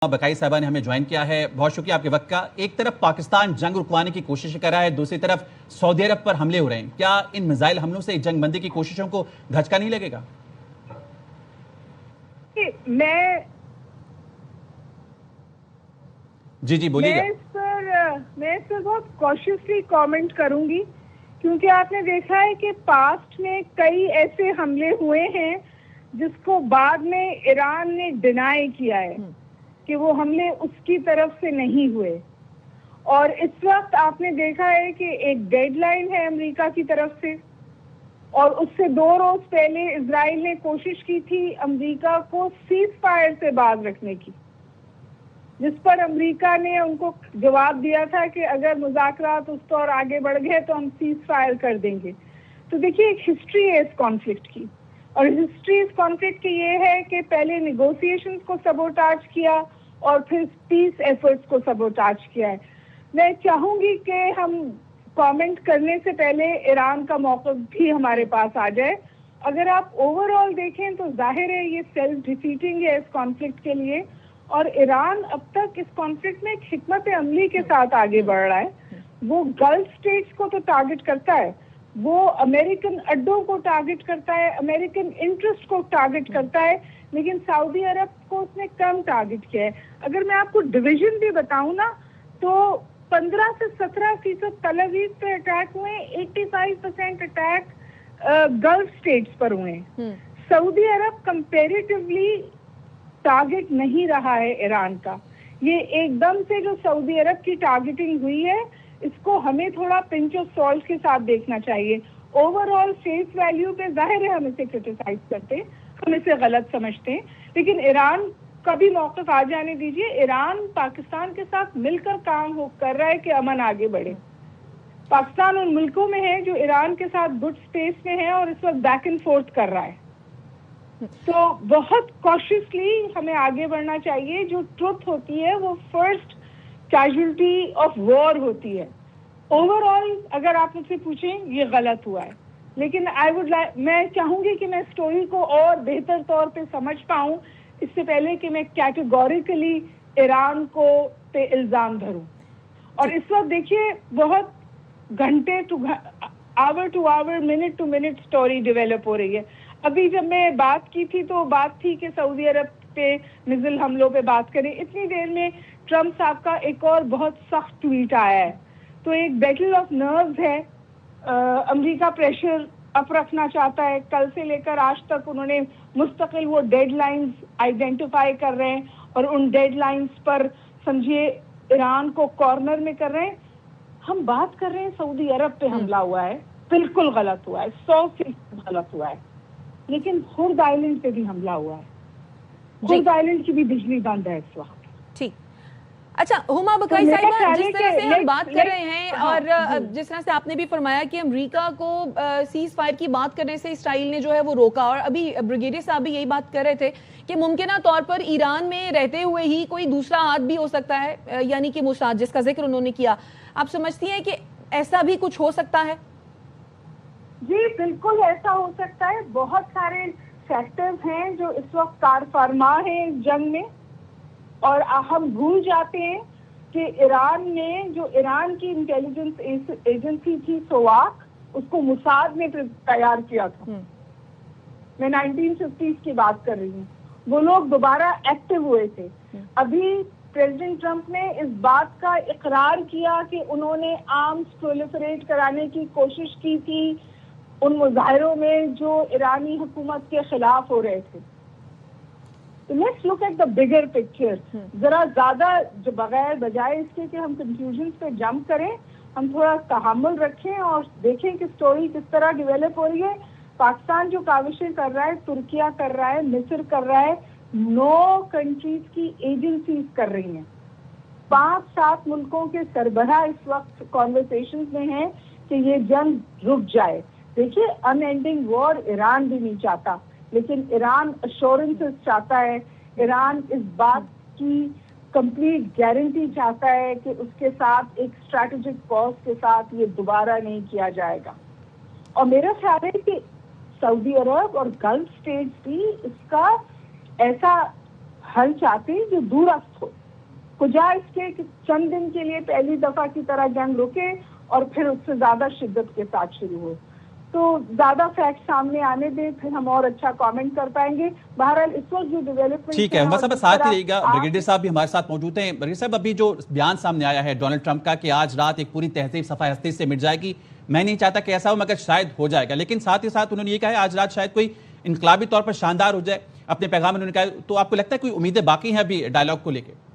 بقائی صاحبہ نے ہمیں جوائن کیا ہے، بہت شکریہ آپ کے وقت کا۔ ایک طرف پاکستان جنگ رکوانے کی کوشش کر رہا ہے، دوسری طرف سعودی عرب پر حملے ہو رہے ہیں، کیا ان میزائل حملوں سے جنگ بندی کی کوششوں کو دھچکا نہیں لگے گا؟ جی بولیے گا۔ میں اس پر بہت کوششلی کامنٹ کروں گی، کیونکہ آپ نے دیکھا ہے کہ پاسٹ میں کئی ایسے حملے ہوئے ہیں جس کو بعد میں ایران نے ڈینائی کیا ہے کہ وہ حملے اس کی طرف سے نہیں ہوئے، اور اس وقت آپ نے دیکھا ہے کہ ایک ڈیڈ لائن ہے امریکہ کی طرف سے، اور اس سے 2 روز پہلے اسرائیل نے کوشش کی تھی امریکہ کو سیز فائر سے باز رکھنے کی، جس پر امریکہ نے ان کو جواب دیا تھا کہ اگر مذاکرات اس طور آگے بڑھ گئے تو ہم سیز فائر کر دیں گے۔ تو دیکھیے ایک ہسٹری ہے اس کانفلکٹ کی، اور ہسٹری اس کانفلکٹ کی یہ ہے کہ پہلے نیگوسیشنز کو سبوٹاج کیا اور پھر پیس ایفرٹس کو سبوٹاج کیا ہے۔ میں چاہوں گی کہ ہم کامنٹ کرنے سے پہلے ایران کا موقف بھی ہمارے پاس آ جائے۔ اگر آپ اوور آل دیکھیں تو ظاہر ہے یہ سیلف ڈیفیٹنگ ہے اس کانفلکٹ کے لیے، اور ایران اب تک اس کانفلکٹ میں ایک حکمت عملی کے ساتھ آگے بڑھ رہا ہے۔ وہ گلف اسٹیٹس کو تو ٹارگٹ کرتا ہے، وہ امریکن اڈوں کو ٹارگٹ کرتا ہے، امریکن انٹرسٹ کو ٹارگٹ کرتا ہے، لیکن سعودی عرب کو اس نے کم ٹارگٹ کیا ہے۔ اگر میں آپ کو ڈویژن بھی بتاؤں نا تو 15 سے 17% تل اویو پہ اٹیک ہوئے، 85% اٹیک گلف اسٹیٹس پر ہوئے ہیں۔ سعودی عرب کمپیریٹیولی ٹارگٹ نہیں رہا ہے ایران کا۔ یہ ایک دم سے جو سعودی عرب کی ٹارگٹنگ ہوئی ہے اس کو ہمیں تھوڑا پنچ آف سالٹ کے ساتھ دیکھنا چاہیے۔ اوور آل فیس ویلیو پہ ظاہر ہے ہم اسے کرٹیسائز کرتے ہیں، ہم اسے غلط سمجھتے ہیں، لیکن ایران کا بھی موقف آ جانے دیجیے۔ ایران پاکستان کے ساتھ مل کر کام کر رہا ہے کہ امن آگے بڑھے۔ پاکستان ان ملکوں میں ہے جو ایران کے ساتھ گڈ سپیس میں ہے اور اس وقت بیک اینڈ فورتھ کر رہا ہے۔ تو بہت کوششلی ہمیں آگے بڑھنا چاہیے۔ جو ٹروتھ ہوتی ہے وہ فرسٹ کیجولٹی آف وار ہوتی ہے۔ اوور آل اگر آپ مجھ سے پوچھیں یہ غلط ہوا ہے، لیکن میں چاہوں گی کہ میں اسٹوری کو اور بہتر طور پہ سمجھ پاؤں اس سے پہلے کہ میں کیٹیگوریکلی ایران کو پہ الزام دھروں۔ اور اس وقت دیکھیے بہت گھنٹے hour to hour, minute to minute story develop ہو رہی ہے۔ ابھی جب میں بات کی تھی تو بات تھی کہ سعودی عرب پہ میزائل حملوں پہ بات کریں، اتنی دیر میں ٹرمپ صاحب کا ایک اور بہت سخت ٹویٹ آیا ہے۔ تو ایک بیٹل آف نروز ہے، امریکہ پریشر اپ رکھنا چاہتا ہے۔ کل سے لے کر آج تک انہوں نے مستقل وہ ڈیڈ لائنز آئیڈینٹیفائی کر رہے ہیں، اور ان ڈیڈ لائنز پر سمجھیے ایران کو کارنر میں کر رہے ہیں۔ ہم بات کر رہے ہیں سعودی عرب پہ حملہ ہوا ہے، بالکل غلط ہوا ہے، 100% غلط ہوا ہے، لیکن خرد آئلینڈ پہ بھی حملہ ہوا ہے۔ خرد آئلینڈ کی بھی بجلی بند ہے اس وقت۔ ٹھیک، اچھا ہما بقائی صاحبہ، جس طرح سے ہم بات کر رہے ہیں اور جس طرح سے آپ نے بھی فرمایا کہ امریکہ کو سیز فائر کی بات کرنے سے اسرائیل نے جو ہے وہ روکا، اور ابھی بریگیڈیئر صاحب بھی یہی بات کر رہے تھے کہ ممکنہ طور پر ایران میں رہتے ہوئے ہی کوئی دوسرا ہاتھ بھی ہو سکتا ہے، یعنی کہ موساد جس کا ذکر انہوں نے کیا۔ آپ سمجھتی ہیں کہ ایسا بھی کچھ ہو سکتا ہے؟ جی بالکل ایسا ہو سکتا ہے۔ بہت سارے فیکٹرز ہیں جو اس وقت کار فرما ہیں اس جنگ میں، اور ہم بھول جاتے ہیں کہ ایران نے جو ایران کی انٹیلیجنس ایجنسی تھی سواک، اس کو موساد نے تیار کیا تھا۔ میں 1950s کی بات کر رہی ہوں۔ وہ لوگ دوبارہ ایکٹیو ہوئے تھے۔ ابھی پریزیڈنٹ ٹرمپ نے اس بات کا اقرار کیا کہ انہوں نے آرمز پرولیفریٹ کرانے کی کوشش کی تھی ان مظاہروں میں جو ایرانی حکومت کے خلاف ہو رہے تھے۔ Let's look at the bigger picture. ذرا زیادہ جو بجائے اس کے کہ ہم کنفیوژنس پہ جمپ کریں، ہم تھوڑا تحمل رکھیں اور دیکھیں کہ اسٹوری کس طرح ڈیولپ ہو رہی ہے۔ پاکستان جو کاوشیں کر رہا ہے، ترکیہ کر رہا ہے، مصر کر رہا ہے، 9 کنٹریز کی ایجنسیز کر رہی ہیں۔ 5-7 ملکوں کے سربراہ اس وقت کانورسیشنز میں ہیں کہ یہ جنگ رک جائے۔ دیکھیے ان اینڈنگ وار ایران بھی نہیں چاہتا، لیکن ایران ایشورنسز چاہتا ہے، ایران اس بات کی کمپلیٹ گارنٹی چاہتا ہے کہ اس کے ساتھ ایک اسٹریٹجک پاز کے ساتھ یہ دوبارہ نہیں کیا جائے گا۔ اور میرا خیال ہے کہ سعودی عرب اور گلف اسٹیٹس بھی اس کا ایسا حل چاہتے ہیں جو دورست ہو. کجائز کے کہ چند دن کے لیے پہلی دفعہ کی طرح جنگ رکے اور پھر اس سے زیادہ شدت کے ساتھ شروع ہو. تو زیادہ فیکٹ سامنے آنے دیں, پھر ہم اور اچھا کامنٹ کر پائیں گے. بہرحال اس وقت جو ڈیولپمنٹ ٹھیک ہے, بس اب ساتھ ہی رہے گا. بریگیڈیئر صاحب بھی ہمارے ساتھ موجود ہیں. بریگیڈیئر صاحب, ابھی جو بیان سامنے آیا ہے ڈونلڈ ٹرمپ کا کہ آج رات ایک پوری تہذیب صفحہ ہستی سے مٹ جائے گی, میں نہیں چاہتا کہ ایسا ہو مگر شاید ہو جائے گا, لیکن ساتھ ہی ساتھ انہوں نے یہ کہا ہے آج رات شاید کوئی انقلابی طور پر شاندار ہو جائے. اپنے پیغام میں انہوں نے کہا, تو آپ کو لگتا ہے کوئی امیدیں باقی ہیں ابھی ڈائیلاگ کو لے کے؟